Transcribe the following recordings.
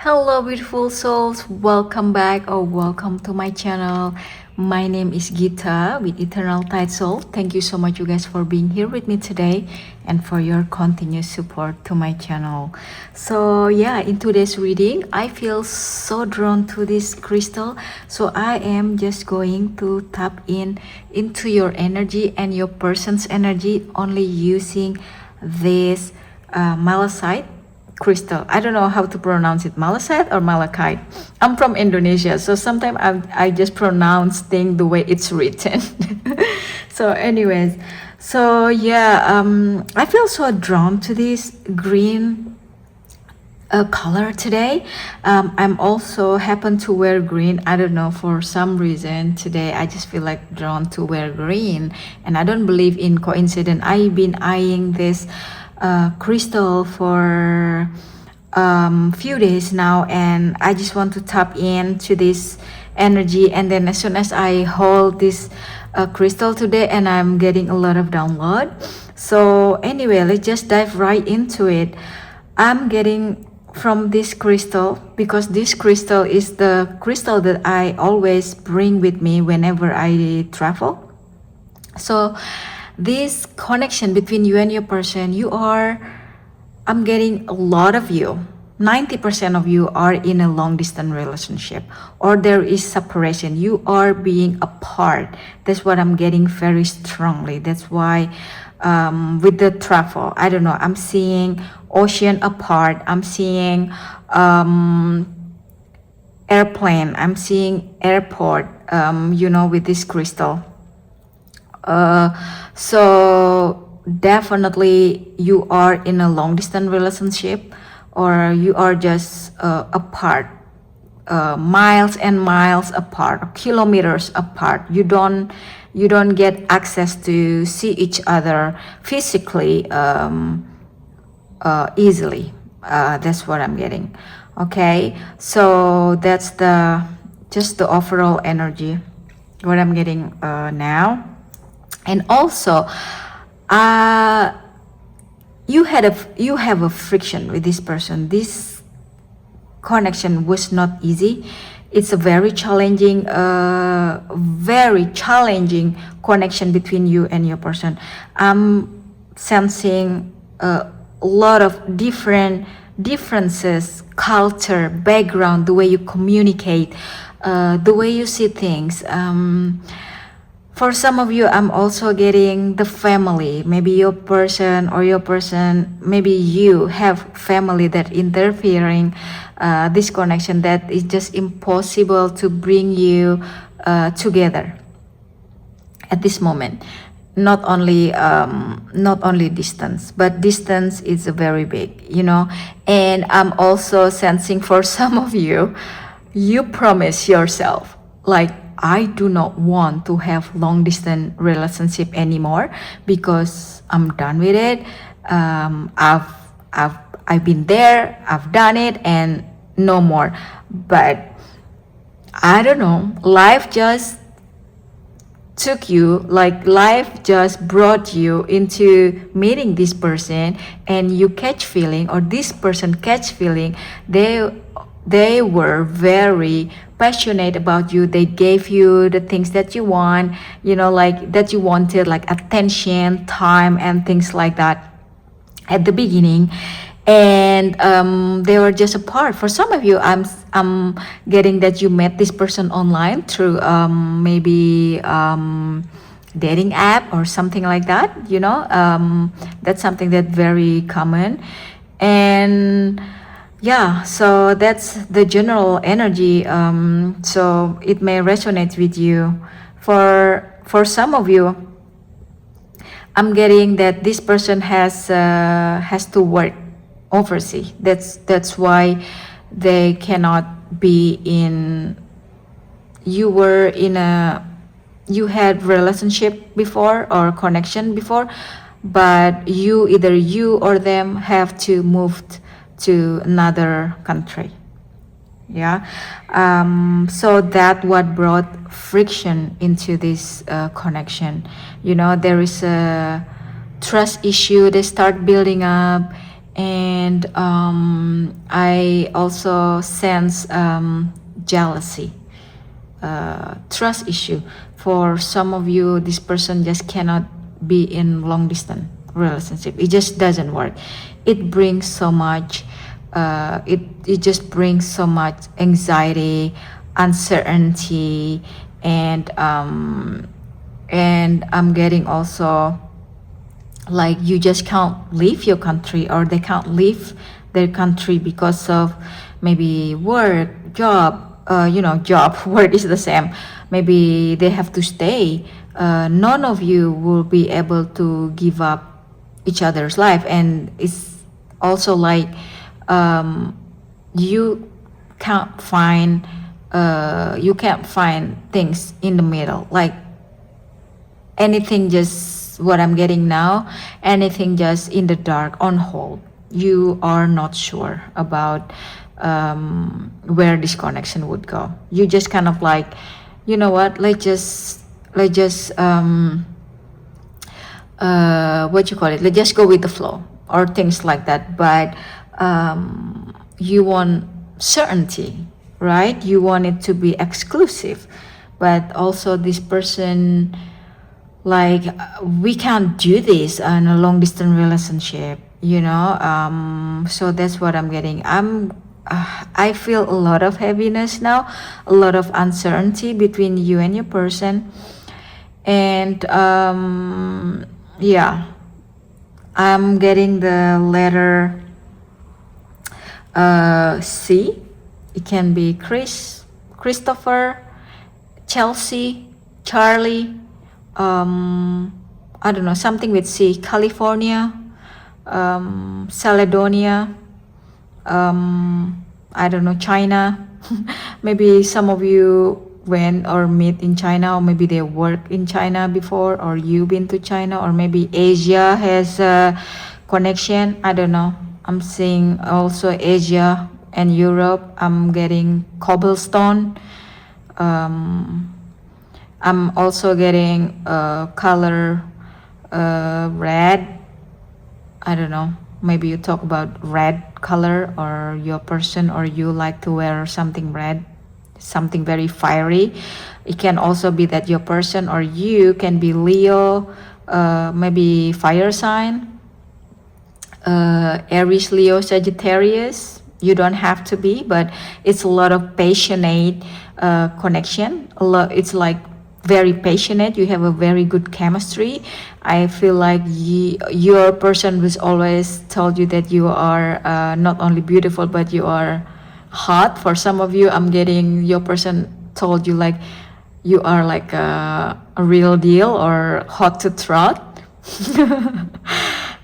Hello, beautiful souls. Welcome back or welcome to my channel. My name is Gita with Eternal Tide Soul. Thank you so much, you guys, for being here with me today and for your continuous support to my channel. So, yeah, in today's reading, I feel so drawn to this crystal. So, I am just going to tap in into your energy and your person's energy only using this malachite crystal. I don't know how to pronounce it, malachite or malachite. I'm from Indonesia, so sometimes I just pronounce things the way it's written. So, anyways, so yeah, I feel so drawn to this green color today. I'm also happen to wear green. I don't know, for some reason today I just feel like drawn to wear green, and I don't believe in coincidence. I've been eyeing this crystal for few days now, and I just want to tap into this energy. And then as soon as I hold this crystal today, and I'm getting a lot of download. So anyway, let's just dive right into it. I'm getting from this crystal because this crystal is the crystal that I always bring with me whenever I travel. So this connection between you and your person, I'm getting a lot of you. 90% of you are in a long distance relationship, or there is separation. You are being apart. That's what I'm getting very strongly. That's why with the travel, I don't know, I'm seeing ocean apart. I'm seeing airplane. I'm seeing airport, with this crystal. So definitely you are in a long distance relationship, or you are just apart, miles and miles apart, kilometers apart. You don't get access to see each other physically easily. That's what I'm getting. Okay, so that's just the overall energy what I'm getting now. And also, you have a friction with this person. This connection was not easy. It's a very challenging connection between you and your person. I'm sensing a lot of differences, culture, background, the way you communicate, the way you see things. For some of you, I'm also getting the family. Maybe your person, maybe you have family that interfering this connection, that is just impossible to bring you together at this moment. Not only distance, but distance is very big. And I'm also sensing for some of you, you promise yourself, like, I do not want to have long distance relationship anymore because I'm done with it. I've I've been there, I've done it, and no more. But I don't know, life just brought you into meeting this person, and you catch feeling, or this person catch feeling. They were very passionate about you. They gave you the things that you want, like that you wanted, like attention, time, and things like that at the beginning. And they were just apart. For some of you, I'm getting that you met this person online through maybe dating app or something like that. That's something that very common. And yeah, so that's the general energy. So it may resonate with you. For some of you, I'm getting that this person has to work overseas. That's why they cannot be in. You had relationship before or connection before, but either you or them have to move to another country. Yeah. So that what brought friction into this connection. There is a trust issue they start building up, and I also sense jealousy, trust issue. For some of you, this person just cannot be in long distance relationship. It just doesn't work. It brings so much. It just brings so much anxiety, uncertainty, and I'm getting also like you just can't leave your country, or they can't leave their country because of maybe work, job. Job, work is the same. Maybe they have to stay. None of you will be able to give up each other's life, and it's also like you can't find things in the middle, like anything, just what I'm getting now, anything just in the dark, on hold. You are not sure about where this connection would go. You just kind of like, you know what, let's just what you call it, let's just go with the flow, or things like that. But you want certainty, right? You want it to be exclusive, but also this person, like, we can't do this in a long distance relationship, so that's what I'm getting. I feel a lot of heaviness now, a lot of uncertainty between you and your person. And yeah, I'm getting the letter C. It can be Christopher, Chelsea, Charlie, I don't know, something with C. California, Caledonia, I don't know, China. Maybe some of you went or meet in China, or maybe they work in China before, or you've been to China, or maybe Asia has a connection. I don't know. I'm seeing also Asia and Europe. I'm getting cobblestone. I'm also getting color red. I don't know. Maybe you talk about red color, or your person, or you like to wear something red, something very fiery. It can also be that your person or you can be Leo, maybe fire sign, Aries, Leo, Sagittarius. You don't have to be, but it's a lot of passionate connection. It's like very passionate. You have a very good chemistry. I feel like your person was always told you that you are not only beautiful, but you are hot. For some of you, I'm getting your person told you like you are like a real deal, or hot to trot.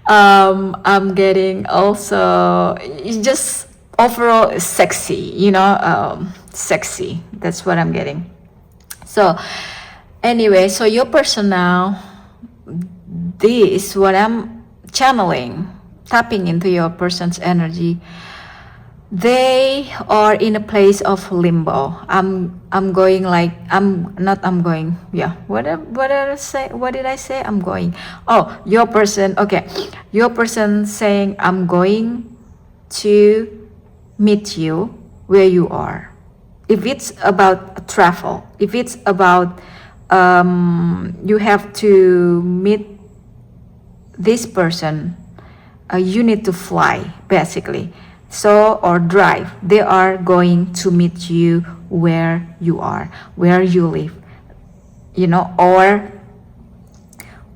I'm getting also, it's just overall sexy, sexy. That's what I'm getting. So anyway, so your person now, this is what I'm channeling, tapping into your person's energy. They are in a place of limbo. I'm going like, what did I say? I'm going. Oh, your person, okay. Your person saying, I'm going to meet you where you are. If it's about travel, if it's about you have to meet this person, you need to fly basically, so, or drive. They are going to meet you where you are, where you live,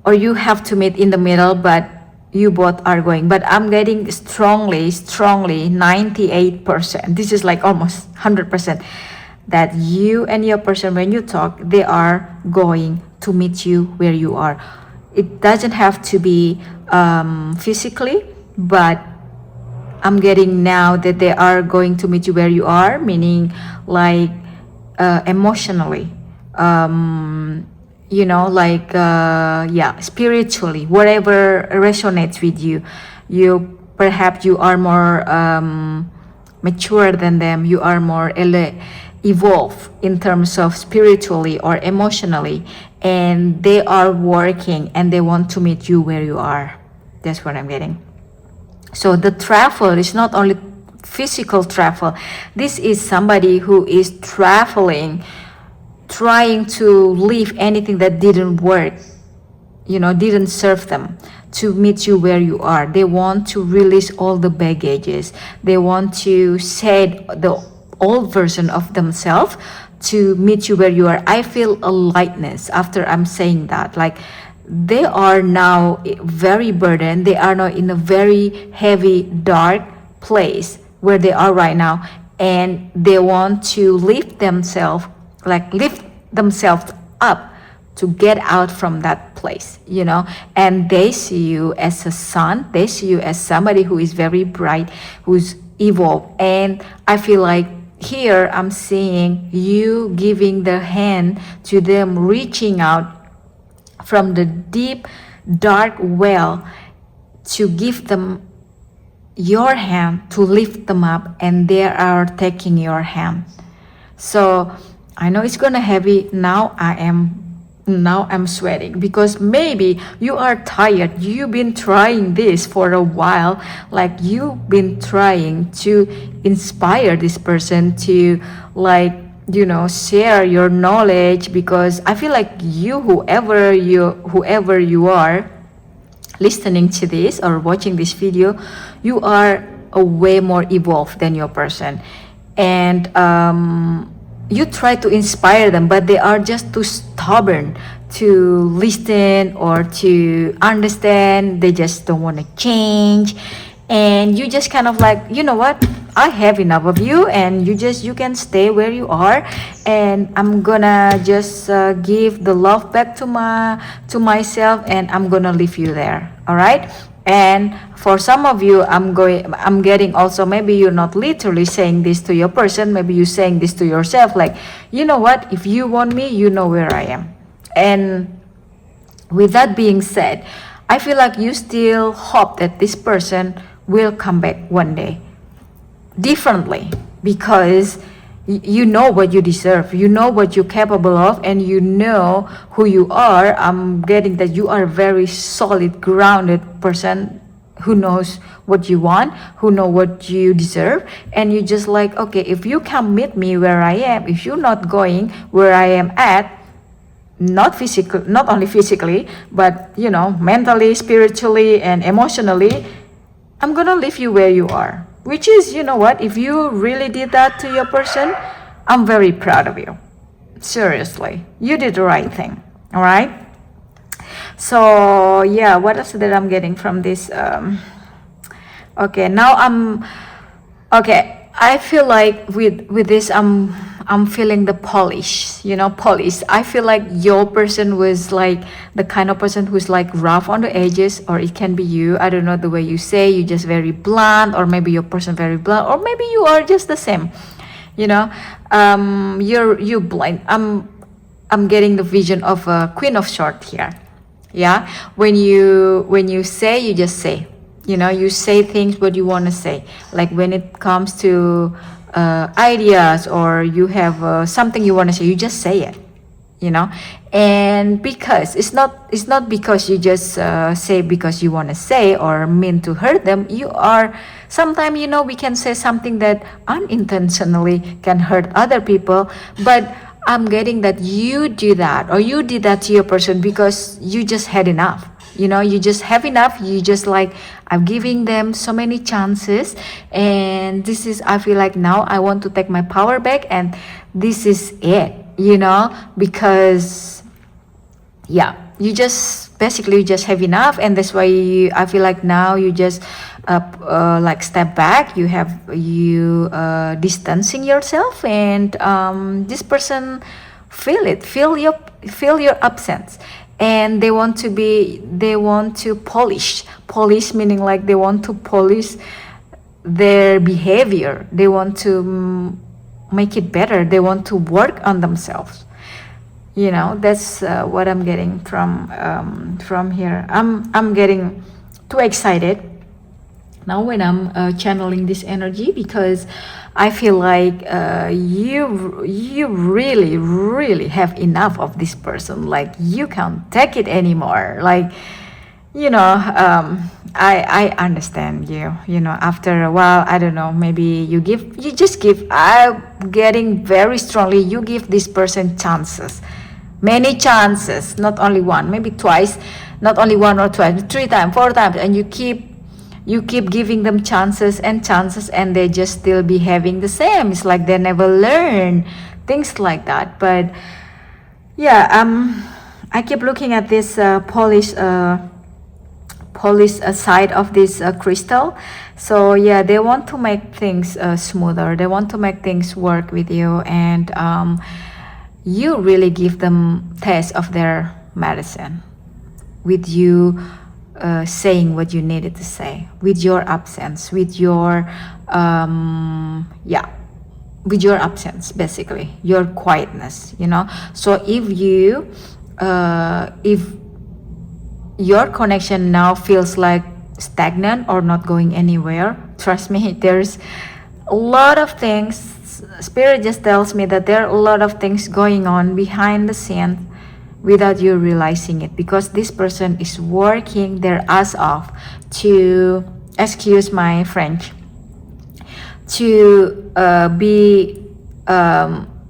or you have to meet in the middle, but you both are going. But I'm getting strongly 98%, this is like almost 100%, that you and your person, when you talk, they are going to meet you where you are. It doesn't have to be physically, but I'm getting now that they are going to meet you where you are, meaning like emotionally, spiritually, whatever resonates with you. Perhaps you are more mature than them. You are more evolved in terms of spiritually or emotionally, and they are working and they want to meet you where you are. That's what I'm getting. So the travel is not only physical travel. This is somebody who is traveling, trying to leave anything that didn't work, didn't serve them, to meet you where you are. They want to release all the baggages. They want to shed the old version of themselves to meet you where you are. I feel a lightness after I'm saying that. Like, they are now very burdened. They are now in a very heavy, dark place where they are right now, and they want to lift themselves up to get out from that place, and they see you as a sun. They see you as somebody who is very bright, who's evolved. And I feel like here I'm seeing you giving the hand to them, reaching out from the deep dark well to give them your hand, to lift them up, and they are taking your hand. So I know it's gonna heavy. Now I'm sweating, because maybe you are tired. You've been trying this for a while, like you've been trying to inspire this person to, like, share your knowledge, because I feel like whoever you are listening to this or watching this video, you are a way more evolved than your person. And you try to inspire them, but they are just too stubborn to listen or to understand. They just don't want to change. And you just kind of like, what, I have enough of you, and you can stay where you are, and I'm gonna just give the love back to myself, and I'm gonna leave you there. All right. And for some of you, I'm getting also, maybe you're not literally saying this to your person, maybe you're saying this to yourself, like, what, if you want me, you know where I am. And with that being said, I feel like you still hope that this person will come back one day differently, because you know what you deserve, you know what you're capable of, and you know who you are. I'm getting that you are a very solid, grounded person who knows what you want, who know what you deserve. And you just like, okay, if you can meet me where I am, if you're not going where I am at, not only physically, but mentally, spiritually, and emotionally, I'm gonna leave you where you are. Which is, what, if you really did that to your person, I'm very proud of you. Seriously, you did the right thing. All right. So yeah, what else that I'm getting from this? Okay, now I feel like with this, I'm feeling the polish. I feel like your person was like the kind of person who's like rough on the edges, or it can be you. I don't know, the way you say, you just very blunt, or maybe your person very blunt, or maybe you are just the same. You're blind. I'm getting the vision of a queen of swords here. Yeah, when you say, you just say. You say things what you want to say. Like when it comes to ideas, or you have something you want to say, you just say it. And because it's not because you just say because you want to say or mean to hurt them. You are sometimes, we can say something that unintentionally can hurt other people, but I'm getting that you do that, or you did that to your person because you just had enough. You just have enough. You just like, I'm giving them so many chances, and this is, I feel like now I want to take my power back, and this is it, because yeah, you just basically just have enough. And that's why I feel like now you just like step back. You distancing yourself, and this person feel your absence. And they want to polish, meaning like they want to polish their behavior. They want to make it better. They want to work on themselves. That's what I'm getting from here. I'm getting too excited now when I'm channeling this energy, because I feel like you really, really have enough of this person. Like, you can't take it anymore. Like, you know, I understand you. You know, after a while, I don't know, maybe you just give. I'm getting very strongly. You give this person chances, many chances, not only one, maybe twice, not only one or twice, 3 times, 4 times, and you keep giving them chances and chances, and they just still behaving the same. It's like they never learn things like that. But yeah, I keep looking at this polish side of this crystal. So yeah, they want to make things smoother, they want to make things work with you, and you really give them taste of their medicine with you saying what you needed to say, with your absence, with your yeah, with your absence, basically your quietness, you know. So if your connection now feels like stagnant or not going anywhere, trust me, there's a lot of things. Spirit just tells me that there are a lot of things going on behind the scenes without you realizing it, because this person is working their ass off to, excuse my French, to be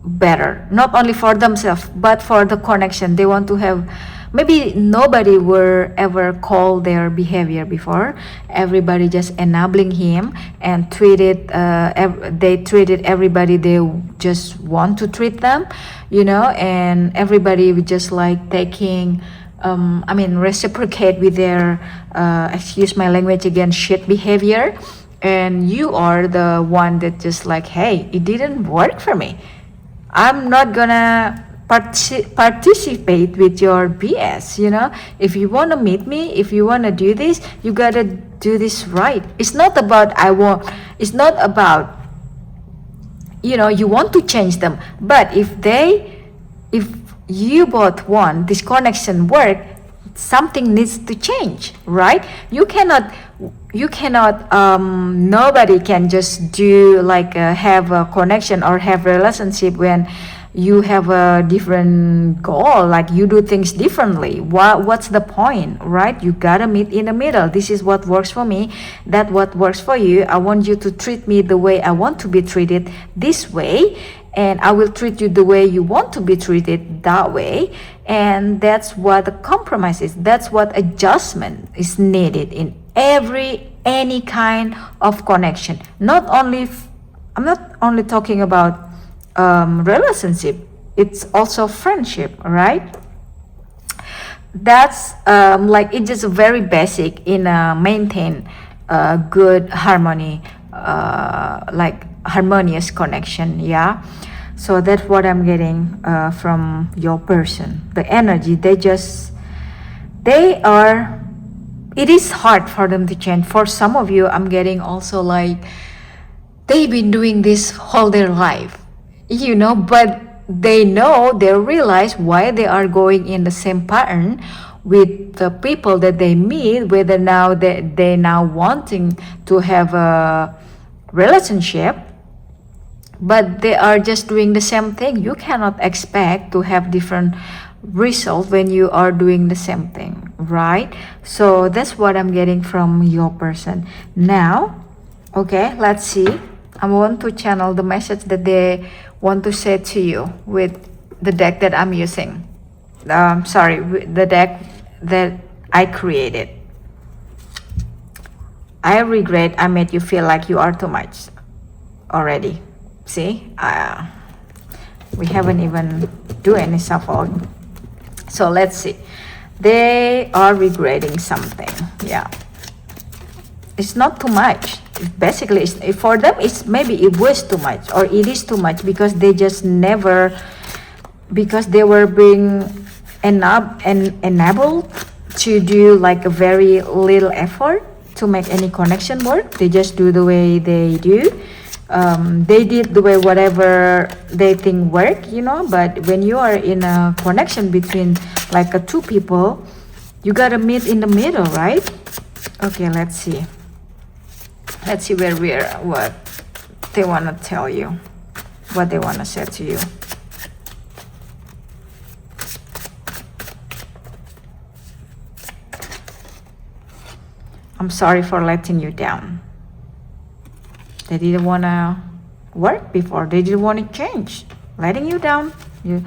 better, not only for themselves but for the connection they want to have. Maybe nobody were ever called their behavior before. Everybody just enabling him and treated they treated everybody they just want to treat them, you know, and everybody would just like taking I mean reciprocate with their excuse my language again, shit behavior. And you are the one that just like, hey, it didn't work for me, I'm not gonna participate with your BS, you know. If you want to meet me, if you want to do this, you gotta do this right. It's not about it's not about, you know, you want to change them. But if you both want this connection work, something needs to change, right? You cannot nobody can just do like have a connection or have a relationship when you have a different goal, like you do things differently. What's the point, right? You gotta meet in the middle. This is what works for me, that what works for you. I want you to treat me the way I want to be treated, this way, and I will treat you the way you want to be treated, that way. And that's what the compromise is, that's what adjustment is needed in any kind of connection. Not only I'm not only talking about relationship, it's also friendship, right? That's like it's just very basic in maintain good harmony, like harmonious connection. Yeah, so that's what I'm getting from your person, the energy. They are, it is hard for them to change. For some of you, I'm getting also like they've been doing this whole their life, you know, but they realize why they are going in the same pattern with the people that they meet, whether now they now wanting to have a relationship, but they are just doing the same thing. You cannot expect to have different result when you are doing the same thing, right? So that's what I'm getting from your person. Now, okay, let's see. I want to channel the message that they want to say to you with the deck that I'm using. Sorry, the deck that I created. I regret I made you feel like you are too much already. See, we haven't even do any shuffle. So let's see. They are regretting something. Yeah, it's not too much. Basically, for them, it's maybe it was too much or it is too much because they just never, because they were being enabled to do like a very little effort to make any connection work. They just do the way they do. They did the way whatever they think work, you know. But when you are in a connection between like two people, you gotta meet in the middle, right? Okay, let's see where we're, what they want to tell you, what they want to say to you. I'm sorry for letting you down. They didn't want to work before. They didn't want to change. Letting you down. You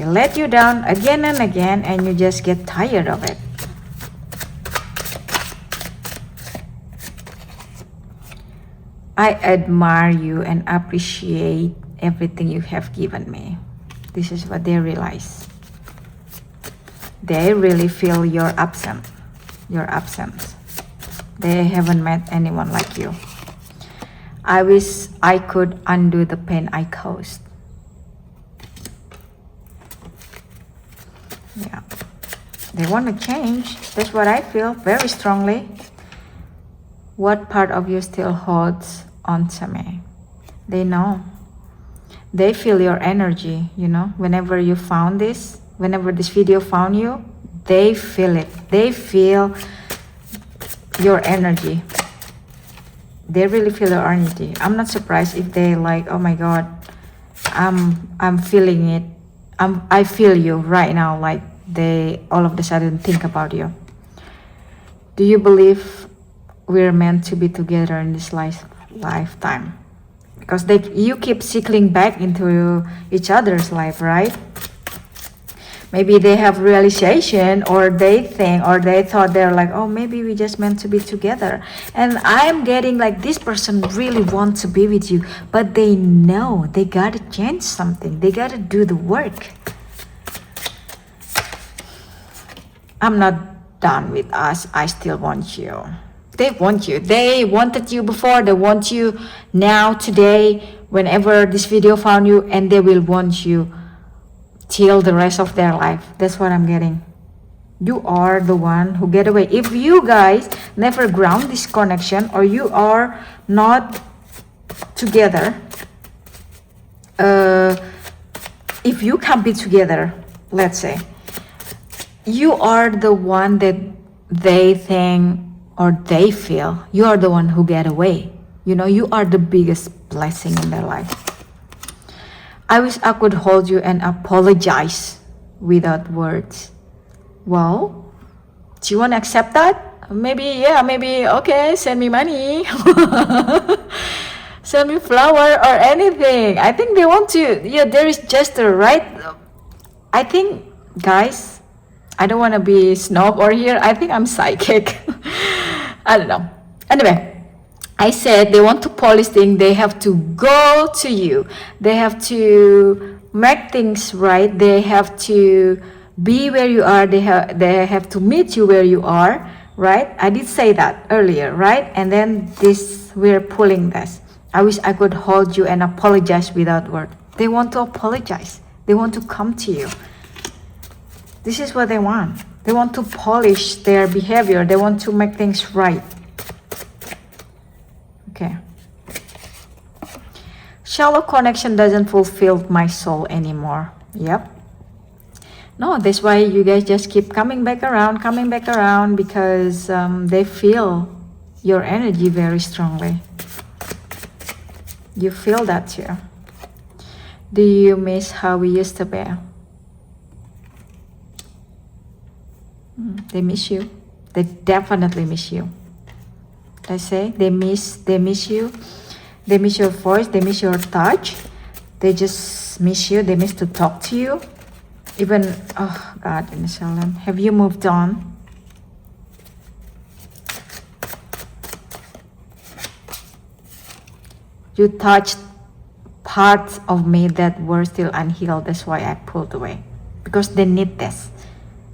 let you down again and again, and you just get tired of it. I admire you and appreciate everything you have given me. This is what they realize. They really feel your absence. They haven't met anyone like you. I wish I could undo the pain I caused. Yeah. They want to change. That's what I feel very strongly. What part of you still holds on to me? They know. They feel your energy, you know. Whenever you found this, whenever this video found you, they feel it. They feel your energy. They really feel your energy. I'm not surprised if they like, oh my God, I'm feeling it. I feel you right now. Like they all of a sudden think about you. Do you believe we're meant to be together in this lifetime? Because you keep circling back into each other's life, right? Maybe they have realization, or they think, or they thought they're like, oh, maybe we just meant to be together. And I'm getting like this person really wants to be with you, but they know they gotta change something. They gotta do the work. I'm not done with us. I still want you. They want you. They wanted you before. They want you now, today, whenever this video found you, and they will want you till the rest of their life. That's what I'm getting. You are the one who get away. If you guys never ground this connection, or you are not together, if you can't be together, let's say, you are the one that they think or they feel you are the one who get away. You know, you are the biggest blessing in their life. I wish I could hold you and apologize without words. Well, do you want to accept that? Maybe, yeah, maybe, okay, send me money. Send me flower or anything. I think they want to, yeah, there is just a right. I think, guys, I don't want to be snob or here. I think I'm psychic. I don't know. Anyway. I said they want to polish things. They have to go to you. They have to make things right. They have to be where you are. They have to meet you where you are, right? I did say that earlier, right? And then we're pulling this. I wish I could hold you and apologize without words. They want to apologize. They want to come to you. This is what they want. They want to polish their behavior. They want to make things right. Okay. Shallow connection doesn't fulfill my soul anymore. Yep. No, that's why you guys just keep coming back around, because they feel your energy very strongly. You feel that too. Do you miss how we used to be? They miss you. They definitely miss you. I say they miss you. They miss your voice. They miss your touch. They just miss you. They miss to talk to you. Even, oh God, in Shalom, have you moved on? You touched parts of me that were still unhealed. That's why I pulled away, because they need this.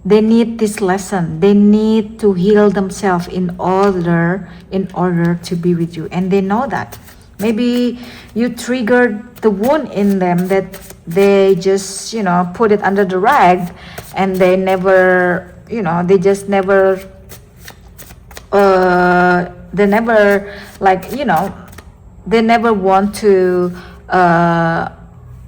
They need this lesson. They need to heal themselves in order to be with you. And they know that. Maybe you triggered the wound in them that they just, put it under the rag, and they never, they just never, they never, they never want to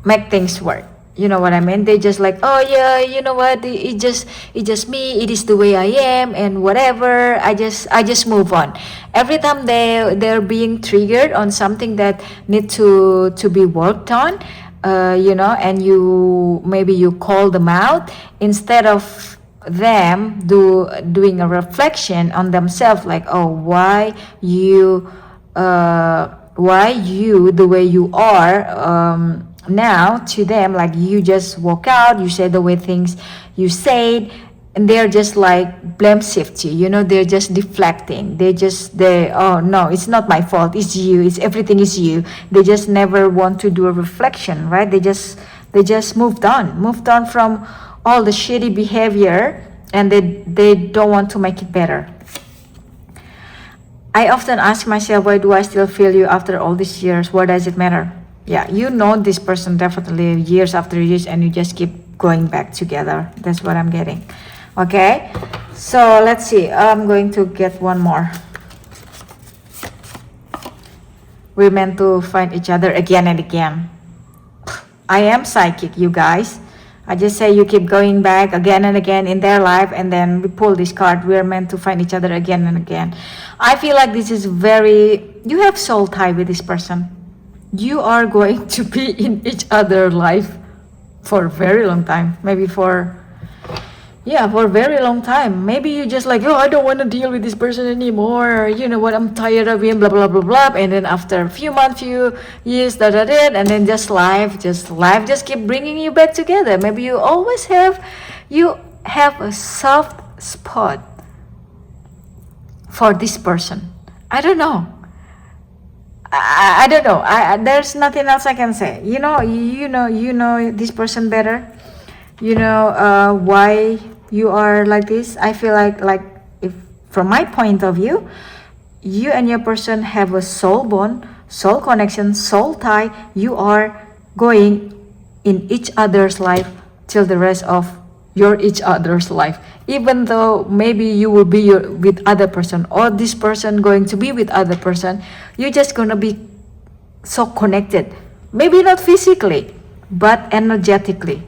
make things work. You know what I mean? They just like, oh yeah, you know what? It's just me. It is the way I am, and whatever. I just move on. Every time they're being triggered on something that need to be worked on, and maybe you call them out instead of them doing a reflection on themselves, like, oh, why you the way you are now to them, like you just walk out, you say the way things you said, and they're just like blame shift you, they're just deflecting, they oh no, it's not my fault, it's you, it's everything is you. They just never want to do a reflection, right? They just moved on from all the shitty behavior, and they don't want to make it better. I often ask myself, why do I still feel you after all these years? What does it matter? Yeah, you know this person definitely years after years, and you just keep going back together. That's what I'm getting. Okay, so let's see. I'm going to get one more. We're meant to find each other again and again. I am psychic, you guys. I just say you keep going back again and again in their life, and then we pull this card. We are meant to find each other again and again. I feel like this is you have soul tie with this person. You are going to be in each other's life for a very long time. Maybe for a very long time. Maybe you just like, oh, I don't want to deal with this person anymore. You know what? I'm tired of him, blah, blah, blah, blah. And then after a few months, few years, and then life just keep bringing you back together. Maybe you have a soft spot for this person. I don't know. I don't know. There's nothing else I can say. You know this person better. You know why you are like this. I feel like if from my point of view, you and your person have a soul bond, soul connection, soul tie. You are going in each other's life till the rest of your each other's life. Even though maybe you will be with other person, or this person going to be with other person, you're just gonna be so connected. Maybe not physically, but energetically.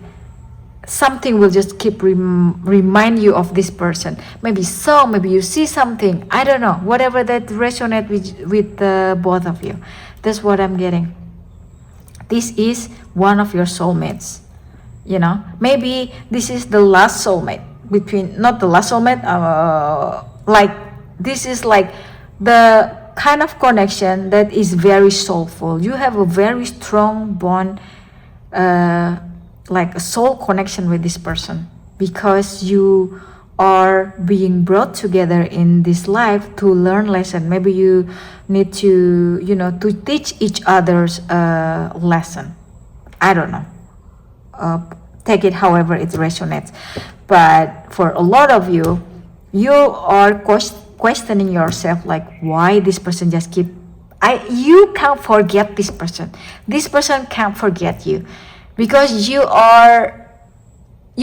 Something will just keep remind you of this person. Maybe you see something. I don't know. Whatever that resonate with both of you. That's what I'm getting. This is one of your soulmates. Maybe this is the last soulmate not the last soulmate. Like this is like the kind of connection that is very soulful. You have a very strong bond. Like a soul connection with this person, because you are being brought together in this life to learn lesson. Maybe you need to to teach each other's lesson. I don't know, take it however it resonates. But for a lot of you, you are questioning yourself, like why this person just you can't forget this person can't forget you. Because you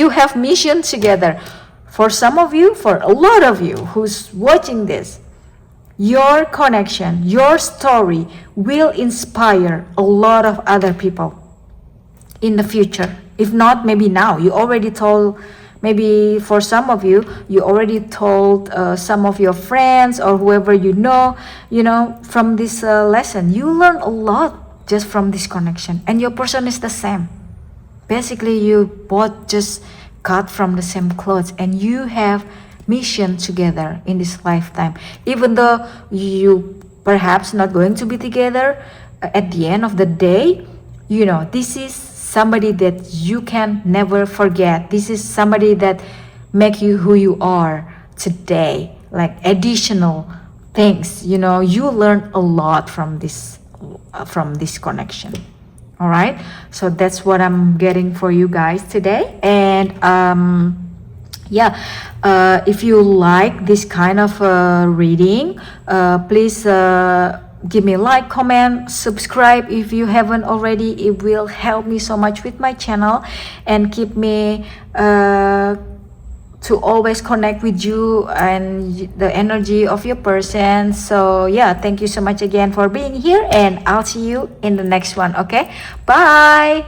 have mission together. For some of you, for a lot of you who's watching this, your connection, your story will inspire a lot of other people in the future. If not, maybe now. You already told, maybe for some of you, you already told some of your friends or whoever you know, from this lesson. You learn a lot just from this connection. And your person is the same. Basically, you both just cut from the same clothes, and you have mission together in this lifetime. Even though you perhaps not going to be together at the end of the day, this is somebody that you can never forget. This is somebody that make you who you are today. Like additional things, you learn a lot from this connection. All right, so that's what I'm getting for you guys today. And if you like this kind of reading, please give me a like, comment, subscribe if you haven't already. It will help me so much with my channel and keep me to always connect with you and the energy of your person. So yeah, thank you so much again for being here, and I'll see you in the next one. Okay, bye.